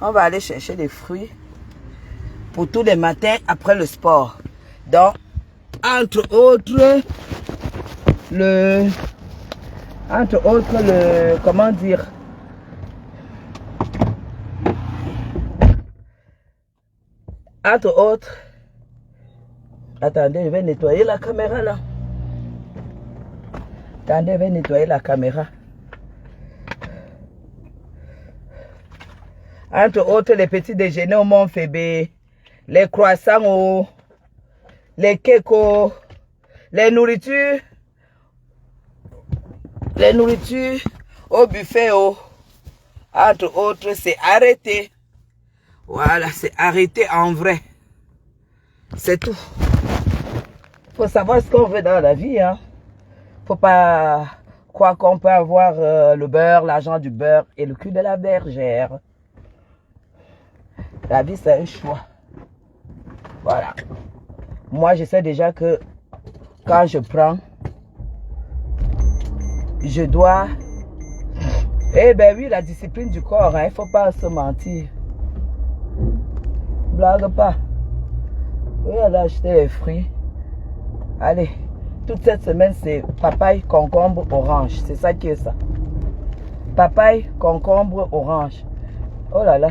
On va aller chercher des fruits pour tous les matins après le sport. Donc, entre autres, comment dire, entre autres, attendez, je vais nettoyer la caméra là. Attendez, je vais nettoyer la caméra. Entre autres, les petits déjeuners au Mont Fébé, les croissants, les cakes, les nourritures au buffet, entre autres, c'est arrêté. Voilà, c'est arrêté en vrai. C'est tout. Faut savoir ce qu'on veut dans la vie, hein. Faut pas croire qu'on peut avoir le beurre, l'argent du beurre et le cul de la bergère. La vie, c'est un choix. Voilà. Moi, je sais déjà que quand je prends, je dois... Eh ben oui, la discipline du corps, hein, il ne faut pas se mentir. Blague pas. Oui, aller acheter les fruits. Allez, toute cette semaine, c'est papaye, concombre, orange. C'est ça qui est ça. Papaye, concombre, orange. Oh là là.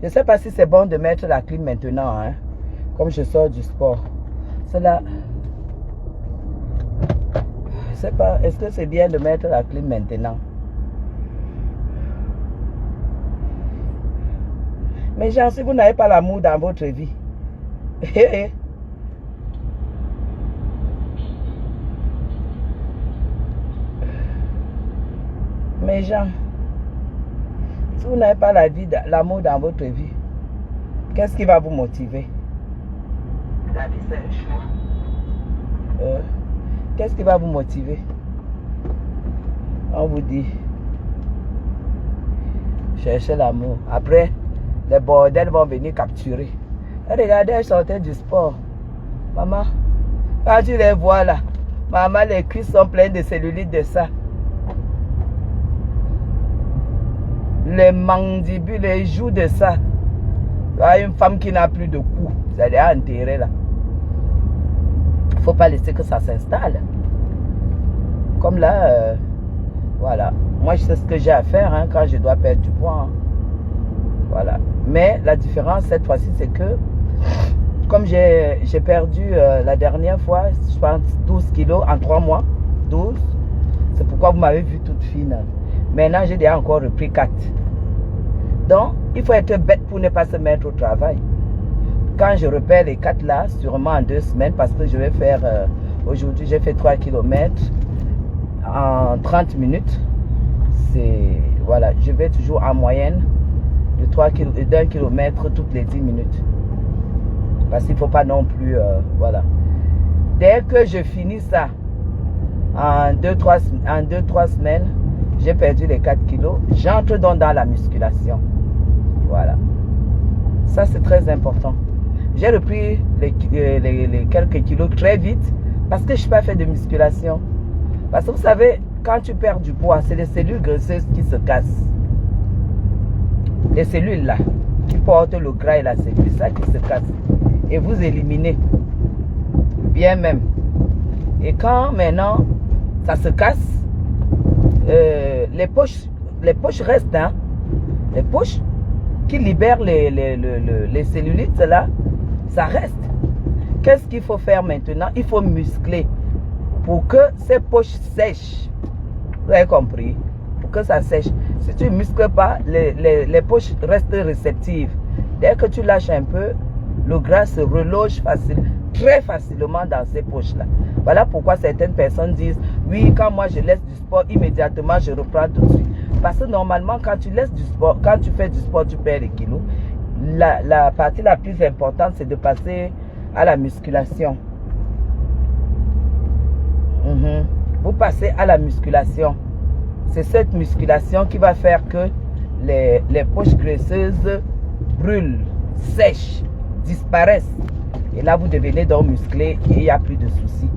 Je ne sais pas si c'est bon de mettre la clim maintenant, hein, comme je sors du sport. Cela... Je ne sais pas, est-ce que c'est bien de mettre la clim maintenant? Mais genre, si vous n'avez pas l'amour dans votre vie, mais genre, si vous n'avez pas l'amour dans votre vie, qu'est-ce qui va vous motiver? La vie, c'est un choix. Qu'est-ce qui va vous motiver? On vous dit, cherchez l'amour. Après, les bordels vont venir capturer. Et regardez, elles sortaient du sport. Maman, quand tu les vois là, maman, les cuisses sont pleines de cellulite de ça. Les mandibules, les joues de ça. Une femme qui n'a plus de cou, vous allez enterrer là. Il ne faut pas laisser que ça s'installe. Comme là, voilà. Moi, je sais ce que j'ai à faire hein, quand je dois perdre du poids. Hein. Voilà. Mais la différence cette fois-ci, c'est que comme j'ai perdu la dernière fois, je pense 12 kilos en 3 mois. 12. C'est pourquoi vous m'avez vu toute fine. Maintenant, j'ai déjà encore repris 4. Donc, il faut être bête pour ne pas se mettre au travail. Quand je repère les 4 là, sûrement en 2 semaines, parce que je vais faire, aujourd'hui, j'ai fait 3 km en 30 minutes. C'est, voilà, je vais toujours en moyenne d'1 kilomètre toutes les 10 minutes. Parce qu'il ne faut pas non plus, voilà. Dès que je finis ça, en 2-3 semaines, j'ai perdu les 4 kilos. J'entre donc dans la musculation. Voilà. Ça, c'est très important. J'ai repris les quelques kilos très vite parce que je n'ai pas fait de musculation. Parce que vous savez, quand tu perds du poids, c'est les cellules graisseuses qui se cassent. Les cellules là, qui portent le gras et la cellule, ça qui se casse. Et vous éliminez. Bien même. Et quand maintenant, ça se casse, les poches restent. Hein? Les poches qui libèrent les cellulites là, ça reste. Qu'est-ce qu'il faut faire maintenant? Il faut muscler pour que ces poches sèchent. Vous avez compris? Pour que ça sèche. Si tu ne muscles pas, les poches restent réceptives. Dès que tu lâches un peu, le gras se reloge très facilement dans ces poches-là. Voilà pourquoi certaines personnes disent, oui, quand moi je laisse du sport, immédiatement je reprends tout de suite. Parce que normalement, quand tu laisses du sport, quand tu fais du sport, tu perds les kilos. La partie la plus importante, c'est de passer à la musculation. Vous passez à la musculation. C'est cette musculation qui va faire que les poches graisseuses brûlent, sèchent, disparaissent. Et là, vous devenez donc musclé et il n'y a plus de soucis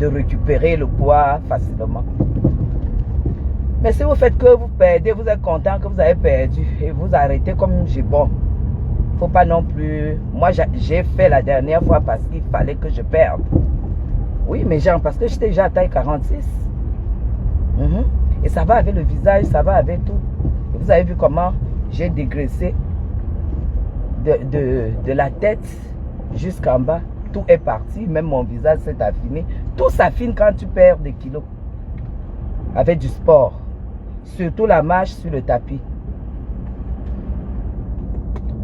de récupérer le poids facilement. Mais si vous faites que vous perdez, vous êtes content que vous avez perdu et vous arrêtez comme j'ai bon. Faut pas non plus. Moi, j'ai fait la dernière fois parce qu'il fallait que je perde. Oui, mais genre, parce que j'étais déjà à taille 46. Et ça va avec le visage, ça va avec tout. Et vous avez vu comment j'ai dégraissé de la tête jusqu'en bas. Tout est parti, même mon visage s'est affiné. Tout s'affine quand tu perds des kilos. Avec du sport. Surtout la marche sur le tapis.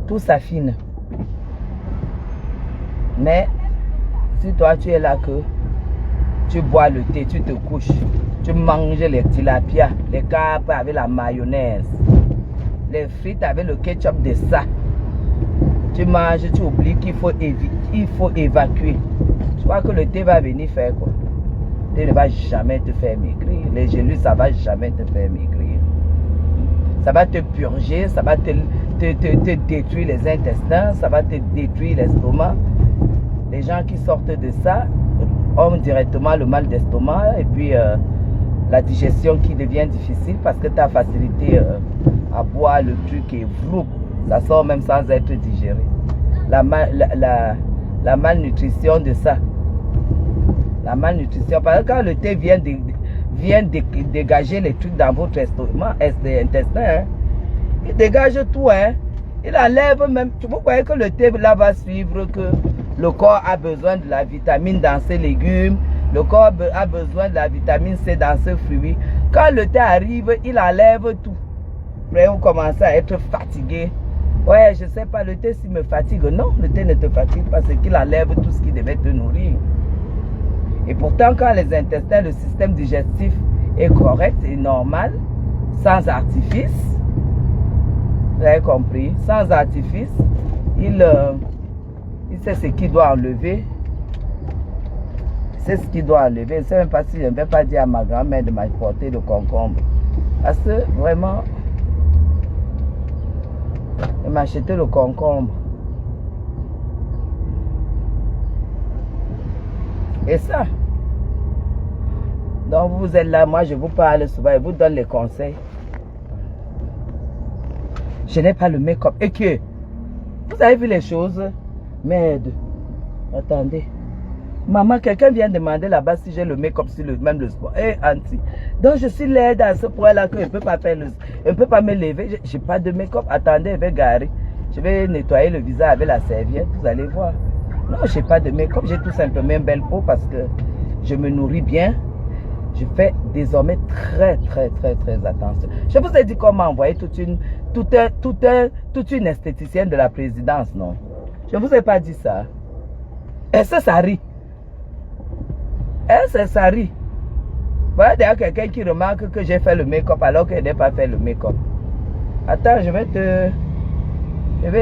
Tout s'affine. Mais si toi tu es là que tu bois le thé, tu te couches, tu manges les tilapia, les carpes avec la mayonnaise, les frites avec le ketchup de ça. Tu manges, tu oublies qu'il faut évacuer. Tu vois que le thé va venir faire quoi? Le thé ne va jamais te faire maigrir. Les gélules, ça va jamais te faire maigrir. Ça va te purger, ça va te détruire les intestins, ça va te détruire l'estomac. Les gens qui sortent de ça ont directement le mal d'estomac et puis la digestion qui devient difficile parce que tu as facilité à boire le truc et vroup, ça sort même sans être digéré. La malnutrition de ça. La malnutrition, parce que quand le thé vient dégager les trucs dans votre estomac, intestin, hein, il dégage tout, hein. Il enlève même, vous voyez que le thé là va suivre que le corps a besoin de la vitamine dans ses légumes, le corps a besoin de la vitamine C dans ses fruits. Quand le thé arrive, il enlève tout. Après, vous commencez à être fatigué. Ouais, je sais pas, le thé s'il me fatigue. Non, le thé ne te fatigue pas, c'est qu'il enlève tout ce qui devait te nourrir. Et pourtant, quand les intestins, le système digestif est correct et normal, sans artifice, vous avez compris, sans artifice, il sait ce qu'il doit enlever. C'est ce qu'il doit enlever. Je ne sais même pas si je ne vais pas dire à ma grand-mère de m'apporter le concombre. Parce que vraiment, elle m'a acheté le concombre. Et ça. Donc vous êtes là, moi je vous parle souvent, je vous donne les conseils. Je n'ai pas le make-up. Et que, vous avez vu les choses? Merde. Attendez. Maman, quelqu'un vient demander là-bas si j'ai le make-up sur même le sport. Eh, Auntie. Donc je suis laide à ce point-là que je ne peux pas faire je ne peux pas me lever. Je n'ai pas de make-up. Attendez, je vais garer. Je vais nettoyer le visage avec la serviette. Vous allez voir. Non, je n'ai pas de make-up. J'ai tout simplement une belle peau parce que je me nourris bien. Je fais désormais très attention. Je vous ai dit comment envoyer toute une esthéticienne de la présidence, non? Je ne vous ai pas dit ça. Est-ce que ça rit? Est-ce que ça rit? Voilà d'ailleurs quelqu'un qui remarque que j'ai fait le make-up alors qu'elle n'a pas fait le make-up. Attends, je vais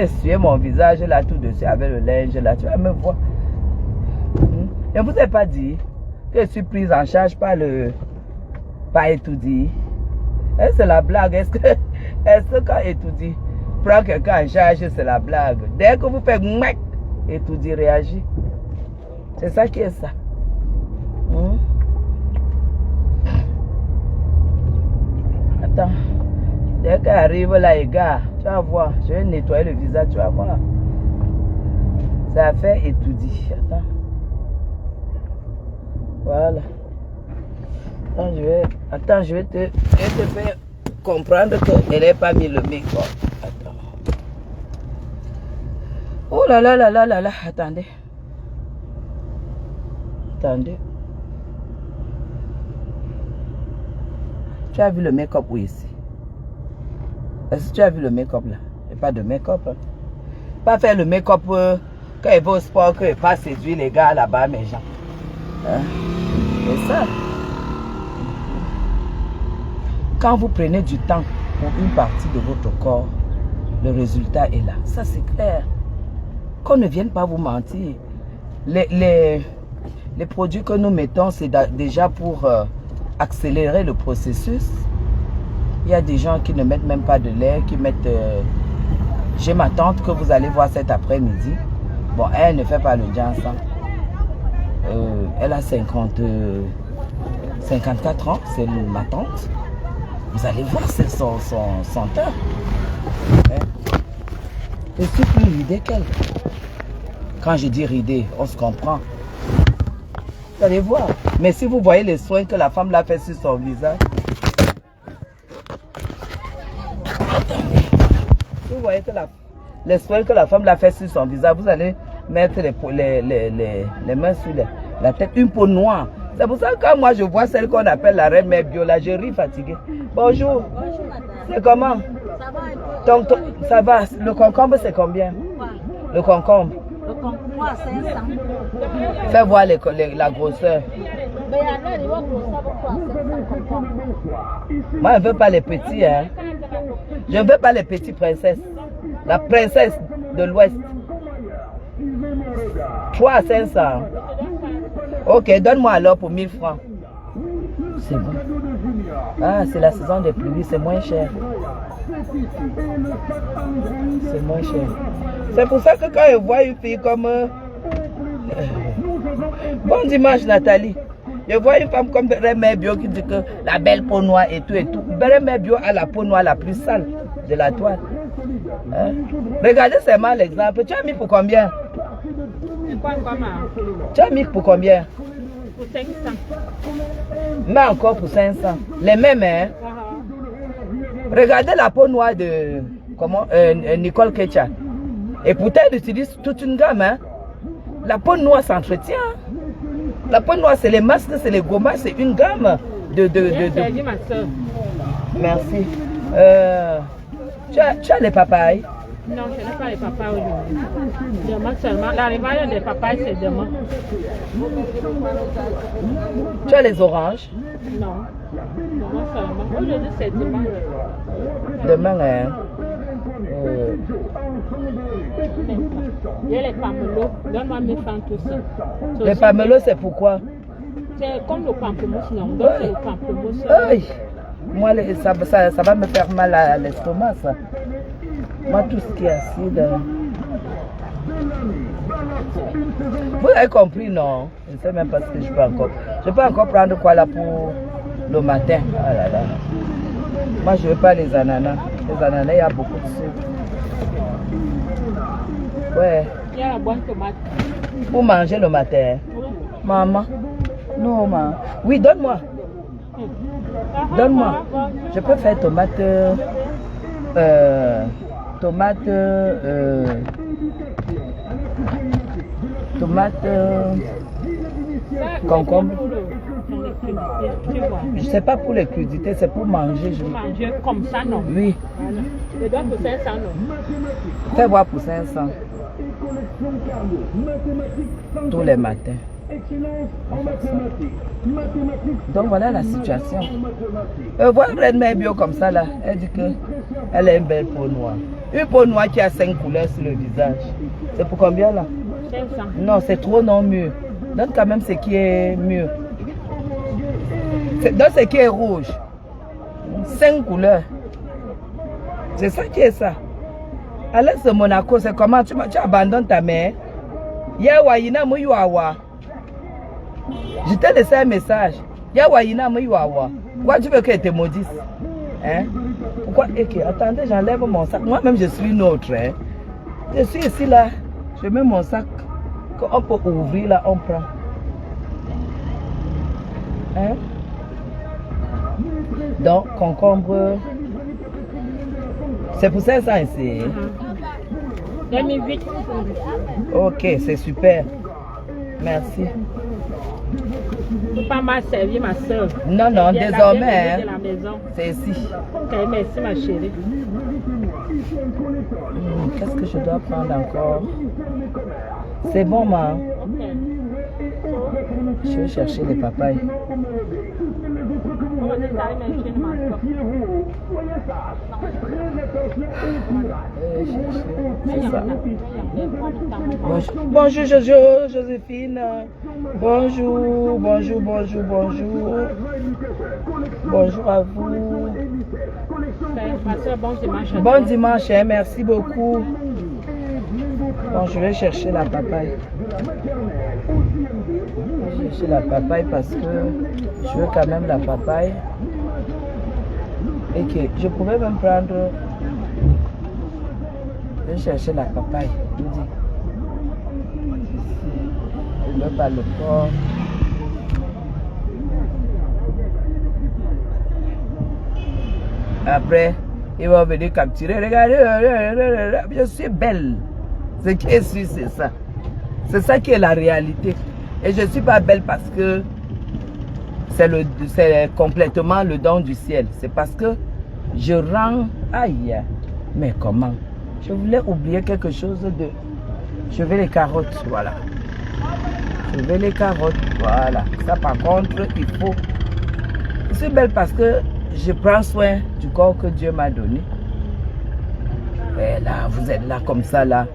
essuyer mon visage là tout dessus avec le linge là. Tu vas me voir. Je ne vous ai pas dit que je suis prise en charge par Étoudi. Est-ce que c'est la blague? Est-ce que quand Étoudi prend quelqu'un en charge, c'est la blague? Dès que vous faites mec, Étoudi réagit. C'est ça qui est ça. Attends. Dès qu'elle arrive là, les gars, tu vas voir. Je vais nettoyer le visage, tu vas voir. Ça a fait Étoudi. Attends. Voilà. Attends, je vais te faire comprendre qu'elle n'a pas mis le make-up. Attends. Oh là là là là là là. Attendez. Attendez. Tu as vu le make-up où ici? Est-ce que tu as vu le make-up là? Il n'y a pas de make-up. Hein? Pas faire le make-up quand il va au sport, qu'il ne pas séduire les gars là-bas, mes gens. Hein? C'est ça. Quand vous prenez du temps pour une partie de votre corps, le résultat est là. Ça, c'est clair. Qu'on ne vienne pas vous mentir. Les produits que nous mettons, c'est déjà pour accélérer le processus. Il y a des gens qui ne mettent même pas de lait, qui mettent... J'ai ma tante que vous allez voir cet après-midi. Bon, elle ne fait pas le Janssen. Elle a 54 ans, c'est ma tante. Vous allez voir, c'est son teint. Hein? Je suis plus ridée qu'elle. Quand je dis ridée, on se comprend. Vous allez voir. Mais si vous voyez les soins que la femme l'a fait sur son visage. Vous voyez que les soins que la femme l'a fait sur son visage, vous allez mettre les mains sur la tête, une peau noire. C'est pour ça que quand moi je vois celle qu'on appelle la reine mère bio, là, je ris fatiguée. Bonjour. Bonjour madame. C'est comment? Ça va un peu. Donc, ça va. Le concombre, c'est combien? Quoi? Le concombre. Le concombre à 500. Fais voir la grosseur. Mais il y en a, il va pour ça, pourquoi 500 concombre? Moi, je ne veux pas les petits. Hein. Je ne veux pas les petits princesses. La princesse de l'Ouest. 3 à 500. Ok, donne-moi alors pour 1000 francs. C'est bon. Ah, c'est la saison des pluies, c'est moins cher. C'est moins cher. C'est pour ça que quand je vois une fille comme... Bon dimanche, Nathalie. Je vois une femme comme Bérémère Bio qui dit que la belle peau noire et tout et tout. Bérémère Bio a la peau noire la plus sale de la toile. Hein? Regardez seulement l'exemple. Tu as mis pour combien? Tu as mis pour combien? Pour 500. Mais encore pour 500. Les mêmes, hein? Regardez la peau noire de Nicole Ketcha. Et pourtant, elle utilise toute une gamme. Hein? La peau noire s'entretient. La peau noire, c'est les masques, c'est les gommages, c'est une gamme de... Ma soeur. Merci. Tu as les papayes? Non, je n'ai pas les papayes aujourd'hui. Demain seulement. L'arrivée des papayes, c'est demain. Tu as les oranges? Non. Demain seulement. Aujourd'hui, c'est dimanche. Demain, hein? Il y a les pamelots. Donne-moi 1000 francs tout ça. Les pamelots, c'est pourquoi? C'est comme le pamplemousse, non? Donc, c'est le pamplemousse. Aïe! Moi, ça va me faire mal à l'estomac, ça. Moi, tout ce qui est acide. Vous avez compris, non? Je ne sais même pas ce que je peux encore. Je peux encore prendre quoi là pour le matin? Ah là là. Moi, je ne veux pas les ananas. Les ananas, il y a beaucoup de sucre. Ouais. Il y a la boîte tomate. Pour manger le matin. Oui. Maman. Non, maman. Oui, donne-moi. Donne-moi. Je peux faire tomate. Concombre. Je sais pas pour les crudités, c'est pour manger. Pour manger comme ça, non? Oui. Voilà. Je dois pour 500, non? Fais voir pour 500. Tous les matins. Donc voilà la situation. Voilà Reine Mère Bio comme ça là. Elle dit qu'elle a une belle peau noire. Une peau noire qui a 5 couleurs sur le visage. C'est pour combien là? 500. Non, c'est trop non mieux. Donne quand même ce qui est mieux. Donne ce qui est rouge. 5 couleurs. C'est ça qui est ça. À l'est de Monaco, c'est comment tu abandonnes ta mère. Yawayina Mouyawa. Je t'ai laissé un message. Yawayina Mouyawa. Pourquoi tu veux qu'elle te maudisse? Hein? Pourquoi? Attendez, j'enlève mon sac. Moi-même, je suis une autre. Hein? Je suis ici là. Je mets mon sac. Quand on peut ouvrir là, on prend. Hein? Donc, concombre. C'est pour ça ici. 2008. Ok, c'est super. Merci. Tu peux pas mal servir ma soeur. Non, non, désormais, De la maison. c'est ici. Ok, merci ma chérie. Qu'est-ce que je dois prendre encore? C'est bon, ma. Ok. Je vais chercher les papayes. C'est ça. Bonjour Jojo, Joséphine. Bonjour, bonjour, bonjour, bonjour. Bonjour à vous. Bon dimanche, hein, merci beaucoup. Bon, je vais chercher la papaye. Je vais chercher la papaye parce que je veux quand même la papaye. Et que je pouvais même prendre... Je cherchais la papaye. Je dis. Je ne veux pas le porc. Après, ils vont venir capturer. Regardez, je suis belle. Ce qui est sûr, c'est ça. C'est ça qui est la réalité. Et je ne suis pas belle parce que c'est complètement le don du ciel. C'est parce que je rends... Aïe, mais comment? Je voulais oublier quelque chose de... Je veux les carottes, voilà. Je veux les carottes, voilà. Ça par contre, il faut... Je suis belle parce que je prends soin du corps que Dieu m'a donné. Et là, vous êtes là comme ça, là.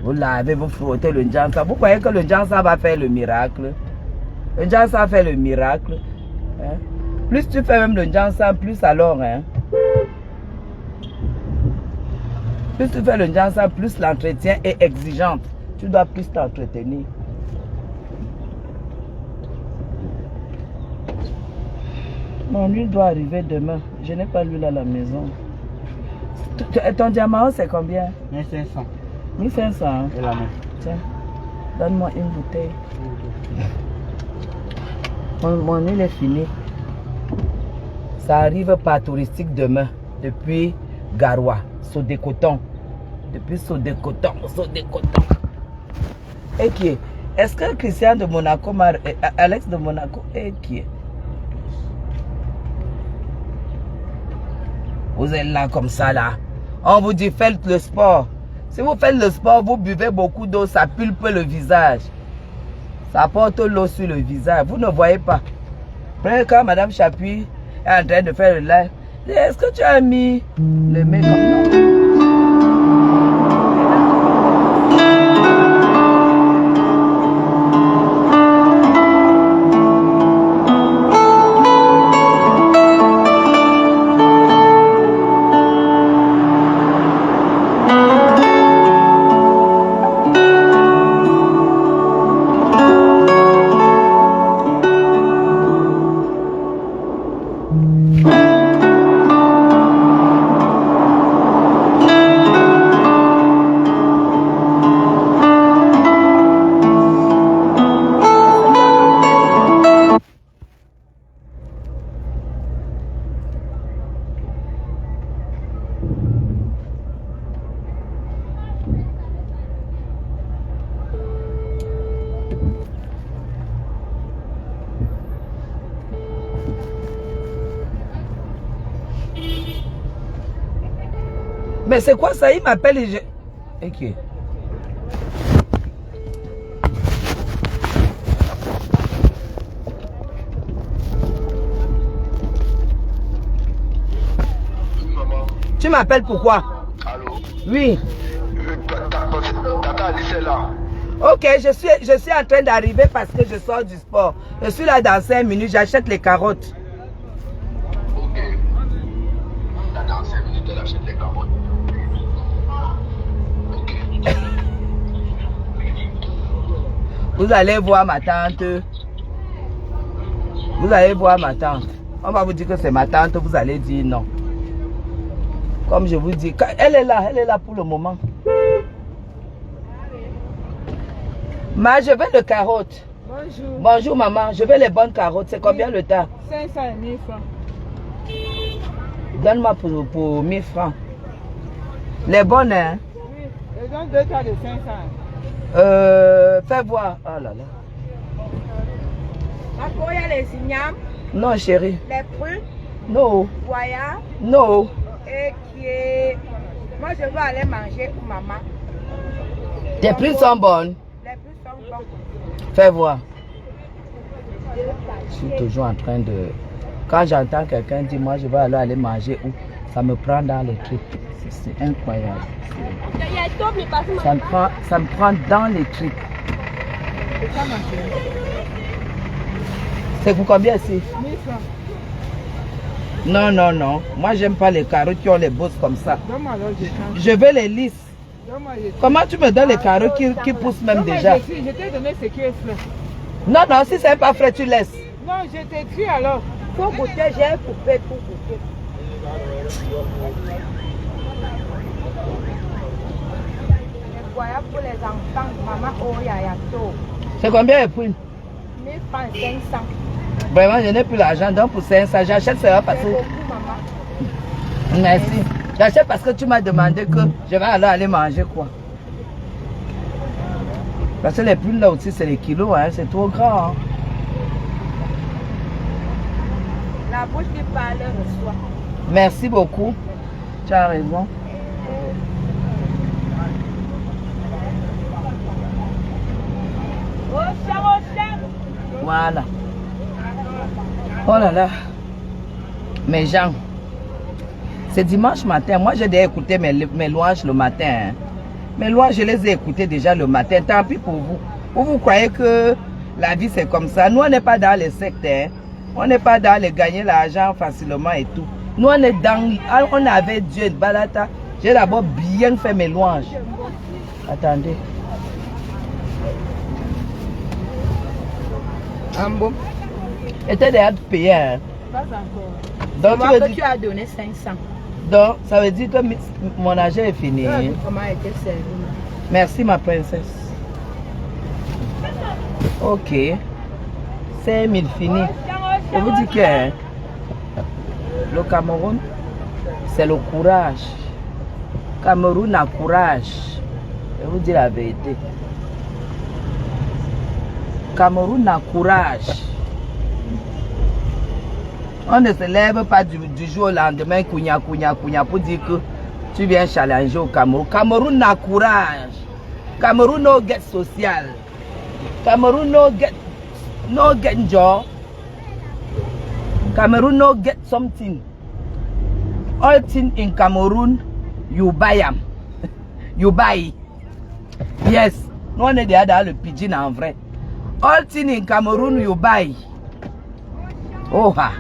Vous lavez, vous frottez le Njansa. Vous croyez que le Njansa va faire le miracle? Le Njansa fait le miracle. Hein? Plus tu fais même le Njansa, plus alors. Hein? Plus tu fais le Njansa, plus l'entretien est exigeant. Tu dois plus t'entretenir. Mon huile doit arriver demain. Je n'ai pas l'huile à la maison. Ton diamant, c'est combien? 1500. 1500. Hein? Et la main. Tiens, donne-moi une bouteille. Mon huile est finie. Ça arrive par touristique demain. Depuis Garoua, Sodécoton. Depuis Sodécoton. Et qui est? Est-ce que Christian de Monaco, Alex de Monaco, et qui est? Vous êtes là comme ça là. On vous dit faites le sport. Si vous faites le sport, vous buvez beaucoup d'eau, ça pulpe le visage. Ça porte l'eau sur le visage. Vous ne voyez pas. Quand Madame Chapuis est en train de faire le live, est-ce que tu as mis le make-up? Non. Mais c'est quoi ça? Il m'appelle et je... Ok. Tu m'appelles pourquoi? Allô? Oui. Tata Alice est là. Ok, je suis en train d'arriver parce que je sors du sport. Je suis là dans 5 minutes, j'achète les carottes. Ok. Là, dans 5 minutes, elle achète les carottes. Ok. Vous allez voir ma tante. Vous allez voir ma tante. On va vous dire que c'est ma tante, vous allez dire non. Comme je vous dis, elle est là pour le moment. Ma, je veux les carottes. Bonjour. Bonjour maman, je veux les bonnes carottes. C'est combien le tas? 500 et 1000 francs. Donne-moi pour 1000 francs. Les bonnes, hein? Oui, je donne 2 tas de 500. Fais voir. Oh là là. Il y a les ignames, Non chérie. les prunes, Non. voyants Non. et qui est... Moi, je veux aller manger pour maman. Tes prix sont bonnes. Les prix sont bons. Fais voir. Je suis toujours en train de... Quand j'entends quelqu'un dire, moi je vais aller manger où, ça me prend dans les trucs. C'est incroyable. Ça me prend dans les trucs. C'est pour combien ici? 1000 francs. Non, non, non. Moi, j'aime pas les carottes qui ont les bosses comme ça. Donne-moi alors, je change. Je veux les lisses. Donne-moi, je change. Comment tu me donnes les carottes qui poussent même Donne-moi, déjà? je t'ai donné ce qui est frais. Non, non, si c'est pas frais, tu laisses. Non, je t'ai dit alors. Faut goûter, j'ai coupé pour goûter. Voilà pour les enfants, maman, oh, yayato. C'est combien le prix? 1000 francs 500. Vraiment, je n'ai plus l'argent, donc pour 500, j'achète ça parce C'est que... beaucoup, maman. Merci. J'achète parce que tu m'as demandé que je vais alors aller manger quoi. Parce que les prunes là aussi, c'est les kilos, hein, c'est trop grand. Hein. La bouche qui parle reçoit. Merci beaucoup. Tu as raison. Voilà. Oh là là. Mes gens. C'est dimanche matin. Moi, j'ai déjà écouté mes louanges le matin. Hein. Mes louanges, je les ai écoutées déjà le matin. Tant pis pour vous. Vous croyez que la vie, c'est comme ça. Nous, on n'est pas dans les sectes. Hein. On n'est pas dans les gagner l'argent facilement et tout. Nous, on est dans... On avait Dieu de Balata. J'ai d'abord bien fait mes louanges. Attendez. Ambo. Et tu as déjà payé. Hein. Pas encore. Donc, Moi, que tu as donné 500. Donc, ça veut dire que mon argent est fini. Comment était servi? Merci, ma princesse. Ok. 5000 fini. Je vous dis que hein, le Cameroun, c'est le courage. Cameroun a courage. Je vous dis la vérité. Cameroun a courage. On ne se lève pas du jour au lendemain, kounya, pour dire que tu viens challenger au Cameroun. Cameroun a courage. Cameroun no get social. Cameroun no get job. Cameroun no get something. All thing in Cameroon, you buy them. You buy. Yes. Nous on est déjà dans le pidgin en vrai. All thing in Cameroon, you buy. Oh ha.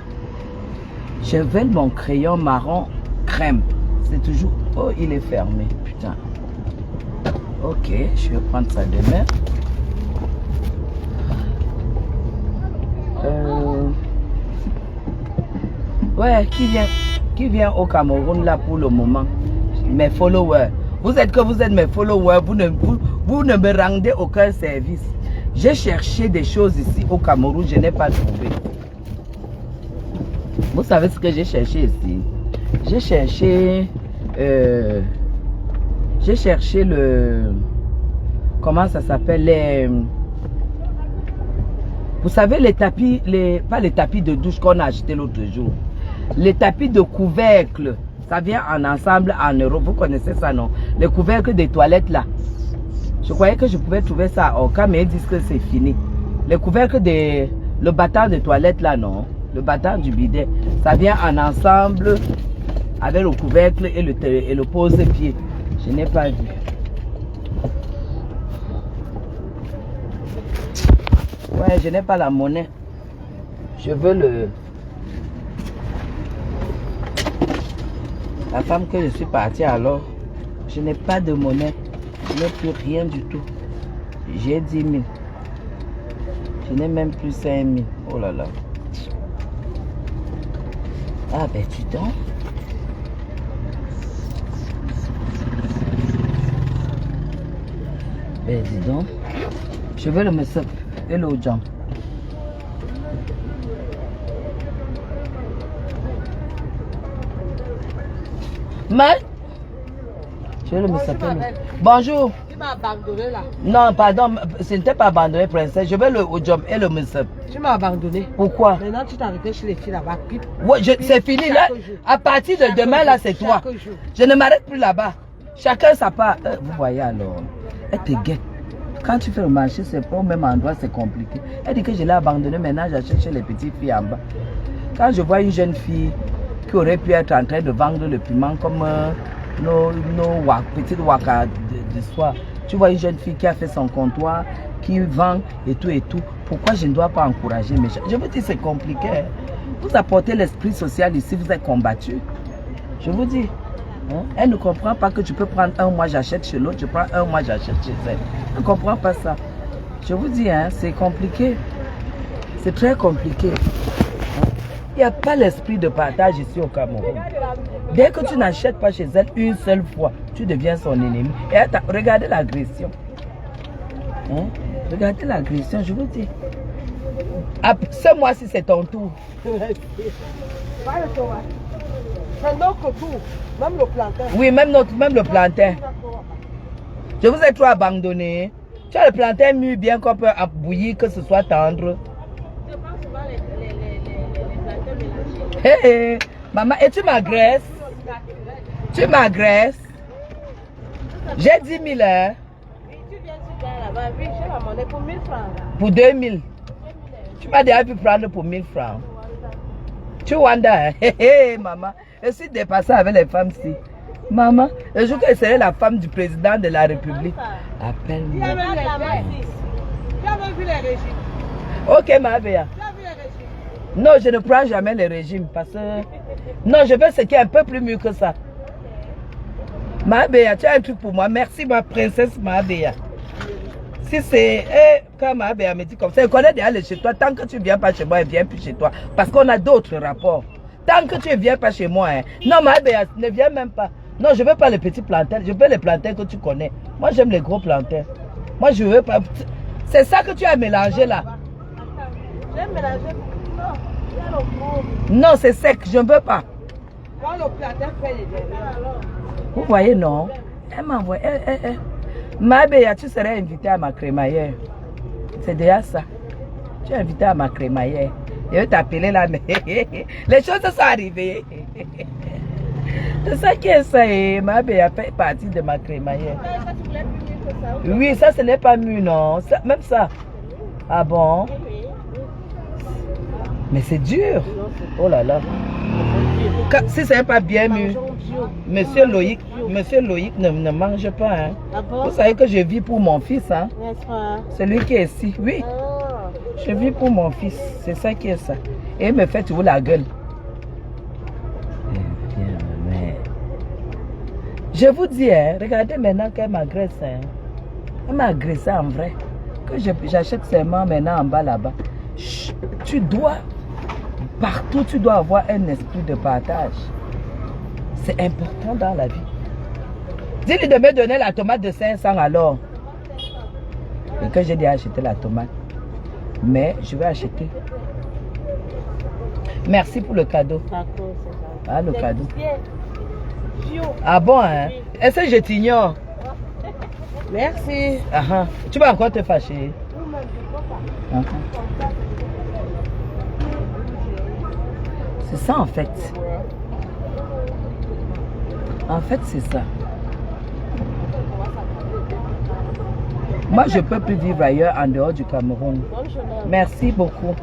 Je veux mon crayon marron crème. C'est toujours... Oh, il est fermé. Putain. Ok, je vais prendre ça demain. Ouais, qui vient au Cameroun là pour le moment? Mes followers. Vous êtes mes followers. Vous ne me rendez aucun service. J'ai cherché des choses ici au Cameroun. Je n'ai pas trouvé. Vous savez ce que j'ai cherché ici? J'ai cherché le... Comment ça s'appelle? Vous savez les tapis, pas les tapis de douche qu'on a acheté l'autre jour. Les tapis de couvercle. Ça vient en ensemble en Europe. Vous connaissez ça, non? Les couvercles des toilettes là. Je croyais que je pouvais trouver ça au cas, mais ils disent que c'est fini. Les couvercles de... Le battant de toilette là, non? Le battant du bidet, ça vient en ensemble avec le couvercle et le pose-pied. Je n'ai pas vu. Ouais, je n'ai pas la monnaie. Je veux le... La femme que je suis partie alors, je n'ai pas de monnaie. Je n'ai plus rien du tout. J'ai 10 000. Je n'ai même plus 5 000. Oh là là. Ah ben tu t'en. Ben dis donc. Je veux le monsieur et le jam. Mal. Je veux le monsieur. Bonjour. Tu m'as abandonné là. Non, pardon, ce n'était pas abandonné, princesse. Je veux le job et le monsieur. Tu m'as abandonné. Pourquoi? Maintenant, tu t'es arrêté chez les filles là-bas. Ouais, c'est fini là. À partir de demain, là, c'est toi. Je ne m'arrête plus là-bas. Chacun sa part. Vous voyez alors. Elle te guette. Quand tu fais le marché, c'est pas au même endroit, c'est compliqué. Elle dit que je l'ai abandonné. Maintenant, j'achète chez les petites filles en bas. Quand je vois une jeune fille qui aurait pu être en train de vendre le piment comme nos petites wakas de soir. Tu vois une jeune fille qui a fait son comptoir, qui vend et tout et tout. Pourquoi je ne dois pas encourager mes gens? Je vous dis, c'est compliqué. Vous apportez l'esprit social ici, vous êtes combattu. Je vous dis. Hein? Elle ne comprend pas que tu peux prendre un mois, j'achète chez l'autre, je prends un mois, j'achète chez elle. Elle ne comprend pas ça. Je vous dis, hein, c'est compliqué. C'est très compliqué. Hein? Il n'y a pas l'esprit de partage ici au Cameroun. Dès que tu n'achètes pas chez elle une seule fois, tu deviens son ennemi. Et regardez l'agression. Hein? Regardez l'agression, je vous dis. Ce mois-ci, c'est ton tour. C'est notre tour, même le plantain. Oui, même le plantain. Je vous ai trop abandonné. Tu as le plantain mûr bien qu'on peut bouillir, que ce soit tendre. Hé, hé, maman, et tu m'agresses? Tu m'agresses? J'ai 10 000, hein? Pour 2 000. Tu m'as déjà pu prendre pour 1000 francs. Tu wanda, hein? Hé, hé, maman. Je suis dépassée avec les femmes-ci. Maman, le jour que je serai la femme du président de la République, appelle-moi. Tu as vu les régimes? Ok, ma belle. Tu as vu les régimes? Non, je ne prends jamais les régimes parce que... Non, je veux ce qui est un peu plus mieux que ça. Ma belle, tu as un truc pour moi. Merci, ma princesse, ma belle. Si c'est... quand ma belle me dit comme ça, elle connaît déjà chez toi. Tant que tu ne viens pas chez moi, elle ne vient plus chez toi. Parce qu'on a d'autres rapports. Tant que tu ne viens pas chez moi, hein. Non, ma belle, ne viens même pas. Non, je ne veux pas les petits plantains. Je veux les plantains que tu connais. Moi, j'aime les gros plantains. Moi, je ne veux pas... C'est ça que tu as mélangé là. J'ai mélangé. Non, il y a le gros. Non, c'est sec. Je ne veux pas. Quand le plantain fait les dégâts. Vous voyez, non? Elle m'envoie. Ma belle, tu serais invitée à ma crémaillère. C'est déjà ça. Tu es invitée à ma crémaillère. Je vais t'appeler là, mais les choses sont arrivées. C'est ça qui est ça. Ma belle fait partie de ma crémaillère. Oui, ça, ce n'est pas mieux, non. Ça, même ça. Ah bon? Mais c'est dur. Oh là là. Si ce n'est pas bien mieux. Monsieur Loïc ne mange pas. Hein. Ah bon? Vous savez que je vis pour mon fils. Hein? N'est-ce pas? Celui qui est ici. Oui. Je vis pour mon fils. C'est ça qui est ça. Et il me fait toujours la gueule. Je vous dis, hein, regardez maintenant qu'elle m'agresse. Hein. Elle m'a agressé en vrai. Que j'achète seulement maintenant en bas là-bas. Tu dois, partout, tu dois avoir un esprit de partage. C'est important dans la vie. Dis-lui de me donner la tomate de 500 alors. Et que j'ai déjà acheté la tomate. Mais je vais acheter. Merci pour le cadeau. Ah, le cadeau. Ah bon, hein? Est-ce que je t'ignore? Merci. Tu vas encore te fâcher. C'est ça en fait. En fait, c'est ça. Moi, je ne peux plus vivre ailleurs en dehors du Cameroun. Merci beaucoup.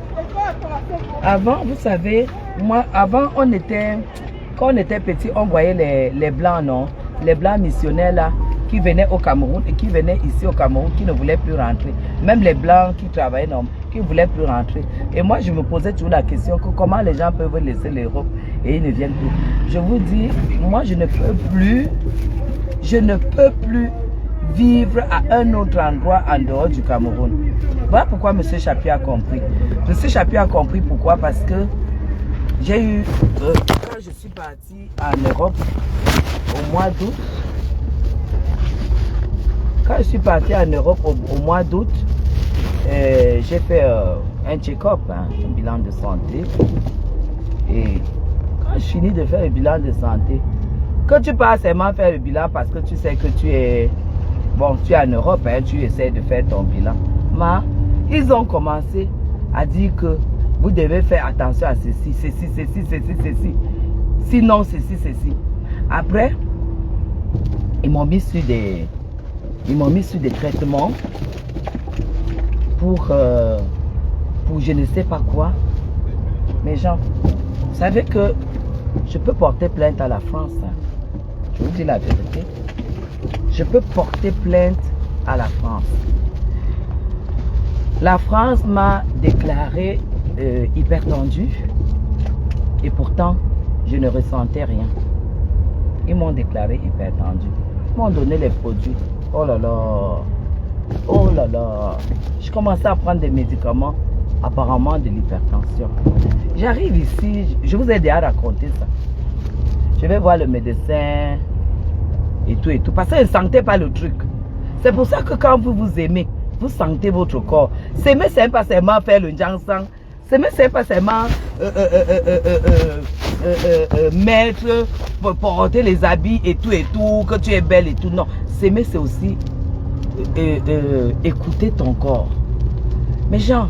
Avant, vous savez, moi, avant, quand on était petit, on voyait les blancs, non? Les blancs missionnaires là, qui venaient au Cameroun et qui venaient ici au Cameroun, qui ne voulaient plus rentrer. Même les blancs qui travaillaient, non, qui ne voulaient plus rentrer. Et moi, je me posais toujours la question que comment les gens peuvent laisser l'Europe et ils ne viennent plus. Je vous dis, moi, je ne peux plus vivre à un autre endroit en dehors du Cameroun. Voilà pourquoi M. Chapier a compris. M. Chapier a compris pourquoi, parce que j'ai eu, quand je suis partie en Europe au mois d'août, au mois d'août, j'ai fait un check-up, hein, un bilan de santé. Et quand je finis de faire le bilan de santé, que tu pars seulement faire le bilan parce que tu sais que tu es... Bon, tu es en Europe, hein, tu essaies de faire ton bilan. Mais ils ont commencé à dire que vous devez faire attention à ceci. Sinon, ceci. Après, ils m'ont mis sur des traitements pour je ne sais pas quoi. Mais gens, vous savez que je peux porter plainte à la France. Hein. Je vous dis la vérité. Je peux porter plainte à la France. La France m'a déclaré hypertendue et pourtant je ne ressentais rien. Ils m'ont déclaré hypertendue. Ils m'ont donné les produits. Oh là là. Oh là là. Je commençais à prendre des médicaments. apparemment de l'hypertension. J'arrive ici, je vous ai déjà raconté ça. Je vais voir le médecin et tout, parce que je ne sentais pas le truc. C'est pour ça que quand vous vous aimez, vous sentez votre corps. S'aimer, c'est pas seulement faire le njansang. S'aimer, c'est pas seulement mettre, porter les habits et tout, que tu es belle et tout. Non, s'aimer, c'est aussi écouter ton corps. Mais genre,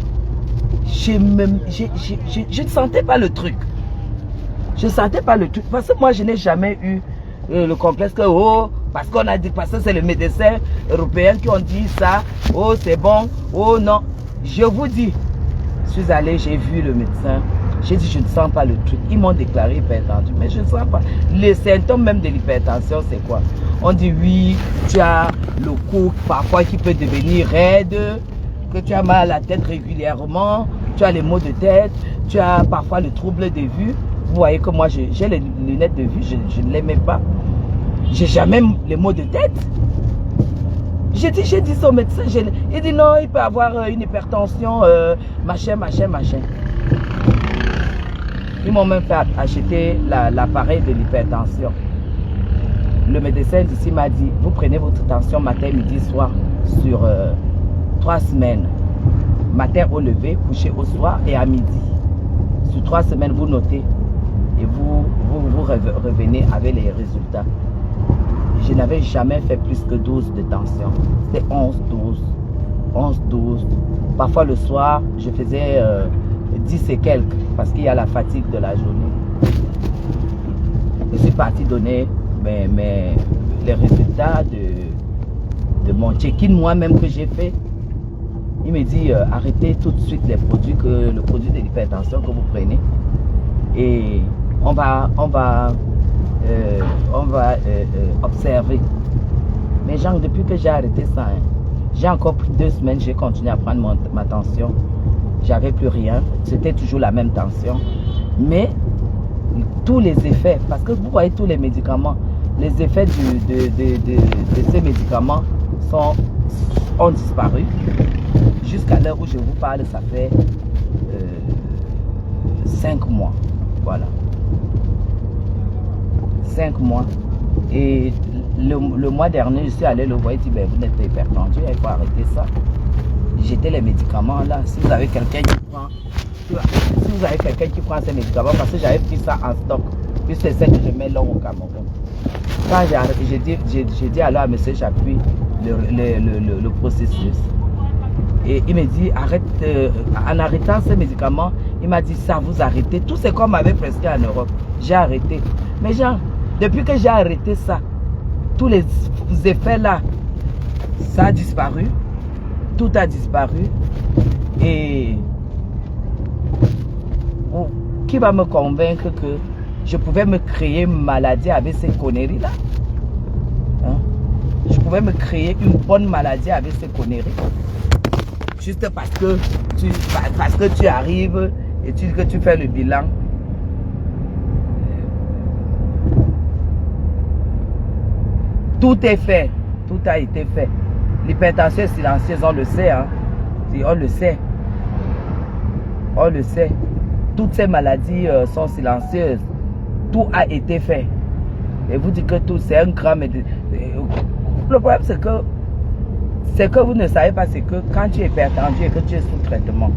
je ne sentais pas le truc. Je ne sentais pas le truc. Parce que moi, je n'ai jamais eu le complexe que, oh, parce qu'on a dit, parce que c'est les médecins européens qui ont dit ça, oh, c'est bon, oh, non. Je vous dis, je suis allé, j'ai vu le médecin, j'ai dit, je ne sens pas le truc. Ils m'ont déclaré hypertendu, mais je ne sens pas. Les symptômes même de l'hypertension, c'est quoi? On dit, oui, tu as le cou parfois qui peut devenir raide, que tu as mal à la tête régulièrement, tu as les maux de tête, tu as parfois le trouble de vue. Vous voyez que moi, j'ai les lunettes de vue, je ne les mets pas. J'ai jamais les maux de tête. J'ai dit au médecin, il dit non, il peut avoir une hypertension, machin. Ils m'ont même fait acheter l'appareil de l'hypertension. Le médecin d'ici m'a dit, vous prenez votre tension matin, midi, soir sur 3 semaines. Matin au lever, coucher au soir et à midi. Sur 3 semaines, vous notez et vous revenez avec les résultats. Je n'avais jamais fait plus que 12 de tension. C'était 11-12. Parfois le soir, je faisais 10 et quelques parce qu'il y a la fatigue de la journée. Je suis parti donner les résultats de mon check-in moi-même que j'ai fait. Il me dit arrêtez tout de suite le produit de l'hypertension que vous prenez et on va observer. Mais genre, depuis que j'ai arrêté ça, hein, j'ai encore pris 2 semaines, j'ai continué à prendre ma tension. J'avais plus rien, c'était toujours la même tension. Mais tous les effets, parce que vous voyez tous les médicaments, les effets de ces médicaments ont disparu. Jusqu'à l'heure où je vous parle, ça fait 5 mois. Voilà. 5 mois. Et le mois dernier, je suis allé le voir et dit, ben, vous n'êtes pas hypertendu, il faut arrêter ça. J'étais les médicaments là. Si vous avez quelqu'un qui prend ces médicaments, parce que j'avais pris ça en stock, puisque c'est celle que je mets là au Cameroun. Quand j'ai dit alors à monsieur, j'appuie le processus. Et il me dit, arrête, en arrêtant ces médicaments, il m'a dit, ça vous arrêtez. Tout ce qu'on m'avait prescrit en Europe, j'ai arrêté. Mais genre, depuis que j'ai arrêté ça, tous les effets là, ça a disparu. Tout a disparu. Et qui va me convaincre que je pouvais me créer une maladie avec ces conneries là? Hein? Je pouvais me créer une bonne maladie avec ces conneries. Juste parce que tu arrives et que tu fais le bilan. Tout est fait. Tout a été fait. L'hypertension est silencieuse, on le sait. Hein? On le sait. On le sait. Toutes ces maladies sont silencieuses. Tout a été fait. Et vous dites que tout, c'est un grand... Le problème, c'est que vous ne savez pas, c'est que quand tu es hypertendu et que tu es sous traitement,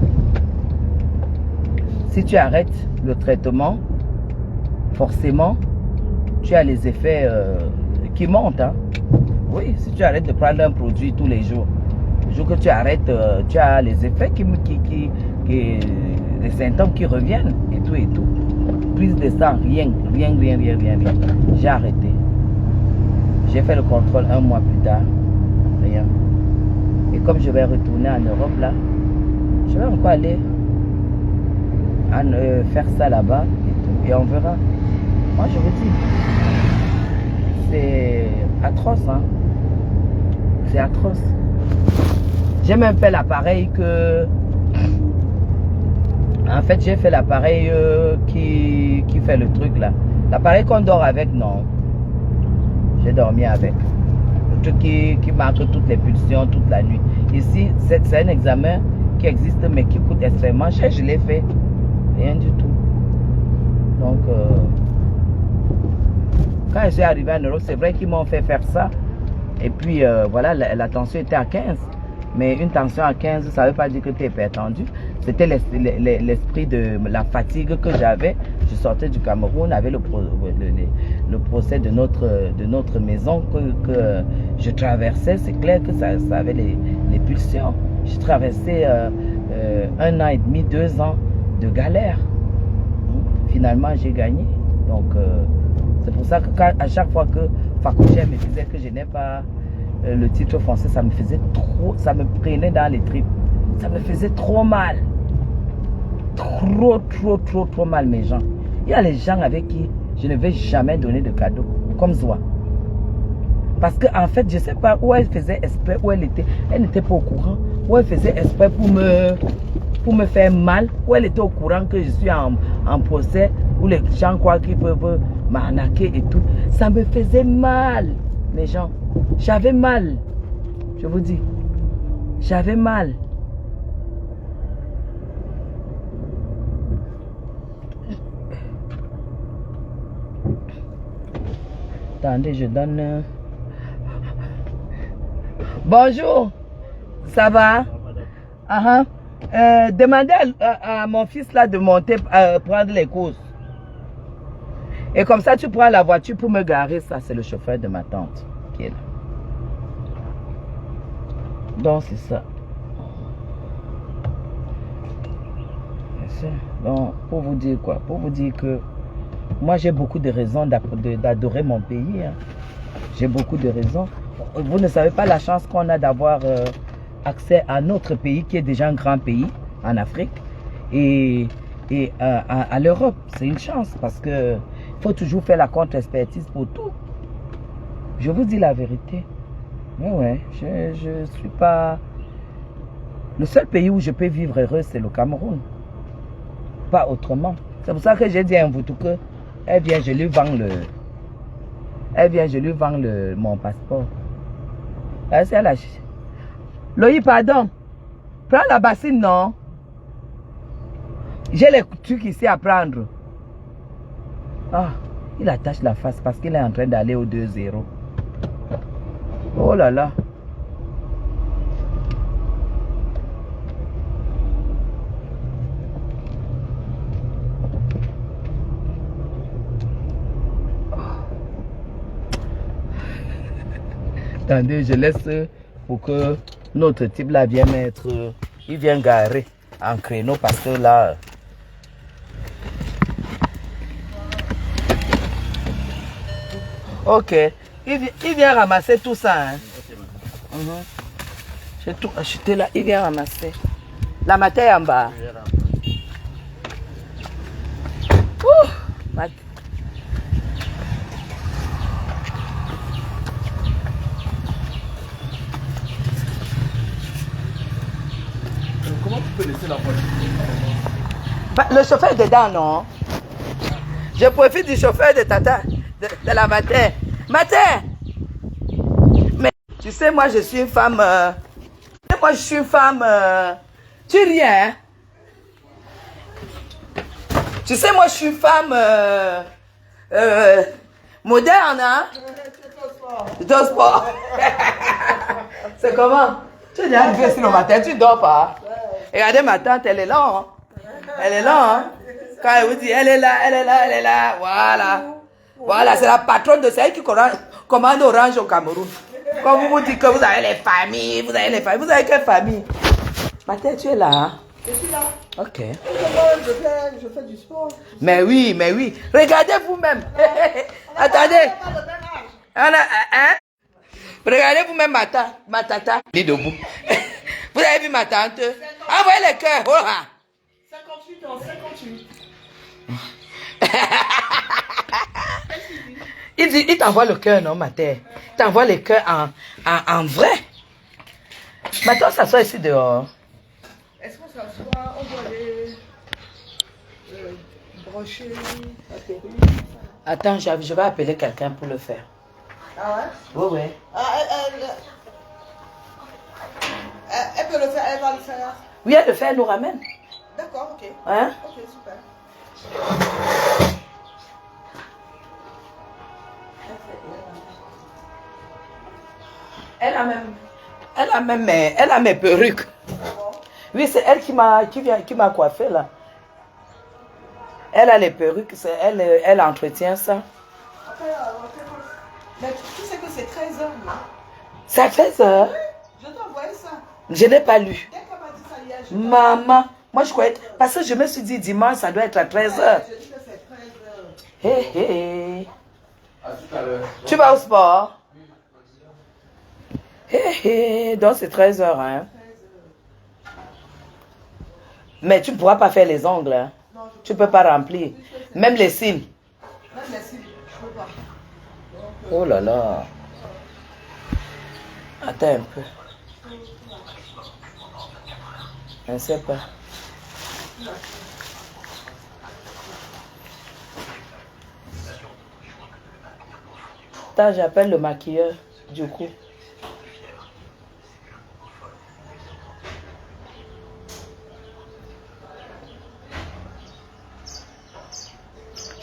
si tu arrêtes le traitement, forcément, tu as les effets qui montent. Hein? Oui, si tu arrêtes de prendre un produit tous les jours, le jour que tu arrêtes, tu as les effets les symptômes qui reviennent et tout. Prise de sang, rien. J'ai arrêté. J'ai fait le contrôle 1 mois plus tard, rien. Et comme je vais retourner en Europe là, je vais encore aller faire ça là-bas et on verra. Moi je vous dis, c'est atroce, hein. C'est atroce. J'ai même fait l'appareil que... En fait, j'ai fait l'appareil qui fait le truc là. L'appareil qu'on dort avec, non. J'ai dormi avec. Le truc qui marque toutes les pulsions toute la nuit. Ici, c'est un examen qui existent, mais qui coûtent extrêmement cher. Je l'ai fait. Rien du tout. Donc, quand je suis arrivé en Europe, c'est vrai qu'ils m'ont fait faire ça. Et puis, voilà, la tension était à 15. Mais une tension à 15, ça ne veut pas dire que tu es hypertendu. C'était l'esprit de la fatigue que j'avais. Je sortais du Cameroun avec le procès de notre maison que je traversais. C'est clair que ça avait les pulsions. J'ai traversé 1 an et demi, 2 ans de galère. Finalement, j'ai gagné. Donc, c'est pour ça que à chaque fois que Fakouché me disait que je n'ai pas le titre français, ça me faisait trop, ça me prenait dans les tripes. Ça me faisait trop mal. Trop mal, mes gens. Il y a les gens avec qui je ne vais jamais donner de cadeaux, comme Zoa. Parce qu'en fait, je ne sais pas où elle faisait exprès, où elle était. Elle n'était pas au courant. Où elle faisait exprès pour me faire mal. Où elle était au courant que je suis en procès, où les gens croient qu'ils peuvent m'arnaquer et tout. Ça me faisait mal, mes gens. J'avais mal. Je vous dis. J'avais mal. Attendez, je donne... Bonjour. Ça va? Demandez à mon fils là de monter prendre les courses. Et comme ça, tu prends la voiture pour me garer. Ça, c'est le chauffeur de ma tante qui est là. Donc, c'est ça. Donc, pour vous dire quoi? Pour vous dire que moi, j'ai beaucoup de raisons d'adorer mon pays. Hein. J'ai beaucoup de raisons. Vous ne savez pas la chance qu'on a d'avoir accès à notre pays, qui est déjà un grand pays en Afrique. Et à l'Europe, c'est une chance parce que il faut toujours faire la contre-expertise pour tout. Je vous dis la vérité. Mais ouais, je suis pas... Le seul pays où je peux vivre heureux, c'est le Cameroun. Pas autrement. C'est pour ça que j'ai dit à Mvoutou que elle vient, je lui vends mon passeport. C'est la... Loïc, pardon. Prends la bassine, non? J'ai les trucs ici à prendre. Ah, il attache la face parce qu'il est en train d'aller au 2-0. Oh là là. Attendez, je laisse pour que notre type là vienne mettre... Il vient garer en créneau parce que là... Ok. Il vient ramasser tout ça. Hein. J'ai tout acheté là. Il vient ramasser. La matière est en bas. Comment tu peux laisser la voiture? Bah, le chauffeur est dedans, non? Je profite du chauffeur de Tata, de la matin. Matin! Mais tu sais, moi je suis une femme. Moi je suis une femme. Tu ris, hein? Tu sais, moi je suis une femme. Moderne, hein? De sport. C'est comment? Tu es déjà arrivé ici le matin, tu dors pas? Regardez ma tante, elle est là, hein? Elle est là, hein? Quand elle vous dit, elle est là, elle est là, elle est là, voilà. Voilà, c'est la patronne de celle qui commande Orange au Cameroun. Quand vous vous dites que vous avez les familles, vous avez quelle famille? Matin, tu es là, hein? Je suis là. Ok. Je fais du sport. Mais oui, mais oui. Regardez vous-même. Attendez. Hein? Regardez vous-même ma tata. Elle est debout. Vous avez vu ma tante? Envoyez les cœurs. Oh, 58 ans, 58. Il t'envoie le cœur, non, Matin? Il t'envoie les cœurs en vrai. Maintenant, ça soit ici dehors. Est-ce qu'on s'assoit? On doit aller brocher, atterrir. Attends, je vais appeler quelqu'un pour le faire. Ah ouais? Oui, oui. Elle peut le faire, elle va le faire? Oui, elle le fait, elle nous ramène. D'accord, ok. Hein? Ok, super. Elle a mes perruques. Oui, c'est elle qui m'a coiffé là. Elle a les perruques, elle entretient ça. Mais tu sais que c'est 13h, non? C'est à 13h? Je t'ai envoyé ça. Je n'ai pas lu. Dès qu'elle m'a dit ça hier, je Maman, moi je croyais. Parce que je me suis dit dimanche, ça doit être à 13h. je dis que c'est 13h. Hé hé. À tout à l'heure. Tu vas au sport? Hé hé. Donc c'est 13h, hein? Mais tu ne pourras pas faire les ongles, hein? Tu ne peux pas remplir. Même les cils. Même les cils, je peux pas. Oh là là. Attends un peu. Je ne sais pas. Attends, j'appelle le maquilleur du coup.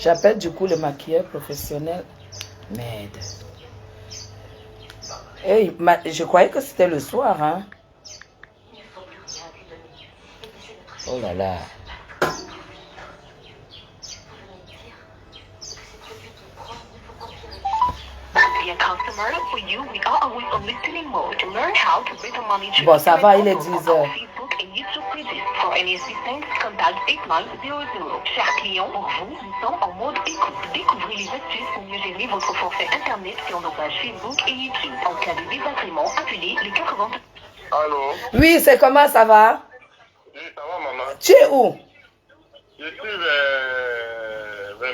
J'appelle du coup le maquilleur professionnel. Merde. Hey, je croyais que c'était le soir, hein. Oh là là. Bon, ça va, il est 10h. For any assistance, contact 8900. Chers clients, pour vous, nous sommes en mode écoute. Découvrez les astuces pour mieux gérer votre forfait Internet sur nos pages Facebook et YouTube. En cas de désagrément, appelez les 80. Allô? Oui, c'est comment ça va? Oui, ça va, maman? Tu es où? Je suis vers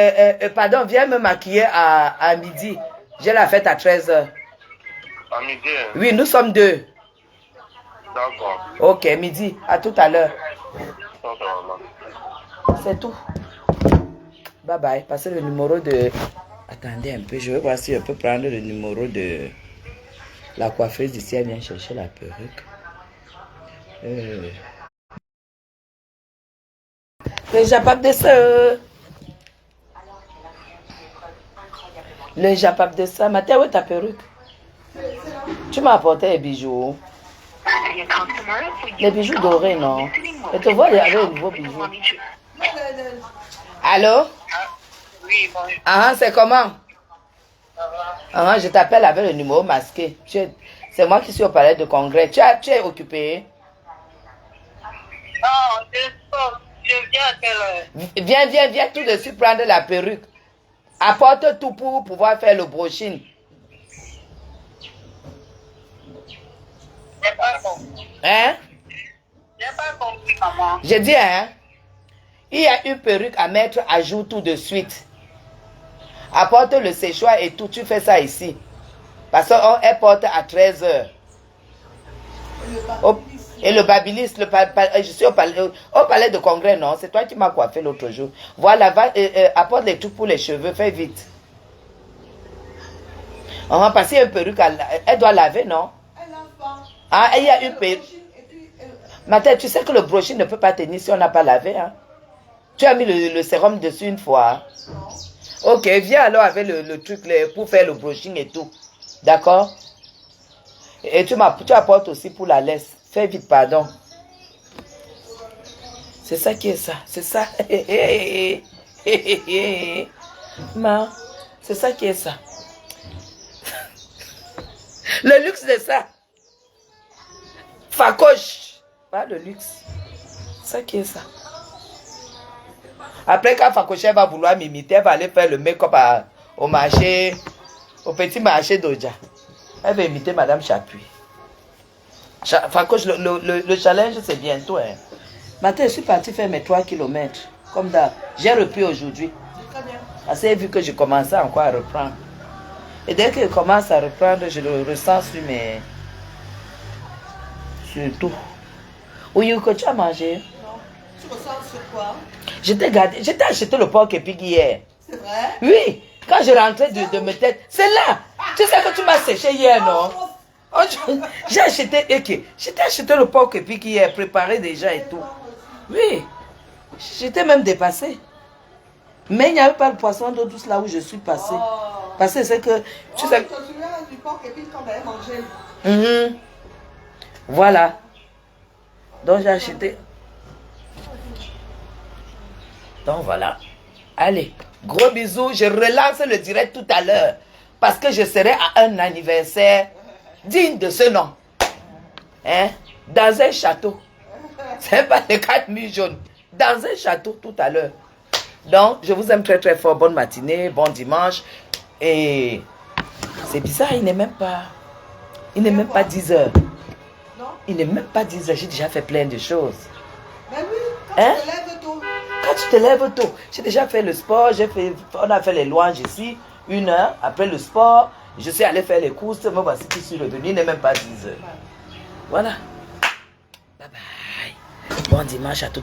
Mendoula. Pardon, viens me maquiller à midi. J'ai la fête à 13h. À midi, hein? Oui, nous sommes deux. D'accord. Ok, midi. À tout à l'heure. Ok, maman. C'est tout. Bye bye. Passez le numéro de... Attendez un peu, je vais voir si je peux prendre le numéro de la coiffeuse d'ici. Elle vient chercher la perruque. Le japap de ça. Le japap de ça. Mathé, où est ta perruque? Tu m'as apporté les bijoux. Les bijoux dorés, non? Je te vois avec les nouveaux bijoux. Allô? Oui, bon. Ah, c'est comment? Ah, je t'appelle avec le numéro masqué. C'est moi qui suis au palais de congrès. Tu es occupé? Non, je viens à quelle heure? Viens tout de suite prendre la perruque. Apporte tout pour pouvoir faire le brushing. J'ai pas compris. Hein? J'ai pas compris, maman. Je dis, hein? Il y a une perruque à mettre à jour tout de suite. Apporte le séchoir et tout. Tu fais ça ici. Parce qu'elle porte à 13h. Et le babilis, je suis au palais de congrès, non? C'est toi qui m'as coiffé l'autre jour. Voilà, apporte les trucs pour les cheveux. Fais vite. On va passer une perruque. Elle doit laver, non? Ah, il y a une perruque. Mathé, tu sais que le brushing ne peut pas tenir si on n'a pas lavé, hein? Tu as mis le sérum dessus une fois. Ok, viens alors avec le truc pour faire le brushing et tout. D'accord? Et tu apportes aussi pour la laisse. Fais vite, pardon. C'est ça qui est ça. C'est ça. Ma, c'est ça qui est ça. Le luxe de ça. Facoche. Pas le luxe. C'est ça qui est ça. Après, quand Facoche va vouloir m'imiter, elle va aller faire le make-up au marché, au petit marché d'Oja. Elle va imiter Madame Chapuis. Facoche, le challenge, c'est bientôt. Hein. Matin, je suis partie faire mes 3 km. Comme d'hab. J'ai repris aujourd'hui. Parce que vu que je commençais encore à reprendre. Et dès que je commence à reprendre, je le ressens sur mes... Sur tout. Oui, que tu as mangé? Non. Tu ressens sur quoi? J'étais acheté le porc épic hier. C'est vrai? Oui, quand je rentrais de mes têtes, c'est là. Tu sais que tu m'as séché hier, non? J'ai acheté, j'étais acheté le porc épi qui est préparé déjà et tout. Oui, j'étais même dépassée. Mais il n'y avait pas le poisson d'eau douce là où je suis passée. Parce que c'est que... Tu sais... du porc épi qu'on avait mangé. Voilà. Donc j'ai acheté. Donc voilà. Allez, gros bisous. Je relance le direct tout à l'heure. Parce que je serai à un anniversaire digne de ce nom. Hein? Dans un château. C'est pas les 4000 jaunes. Dans un château tout à l'heure. Donc, je vous aime très très fort. Bonne matinée, bon dimanche. Et c'est bizarre, il n'est même pas 10 heures. Non? Il n'est même pas 10 heures. J'ai déjà fait plein de choses. Ben oui, quand Hein? tu te lèves tôt. Quand tu te lèves tôt, j'ai déjà fait le sport, on a fait les louanges ici, 1 heure, après le sport, je suis allé faire les courses, me voici qui suis revenu, il n'est même pas 10 heures. Voilà. Bye bye. Bon dimanche à tout à l'heure.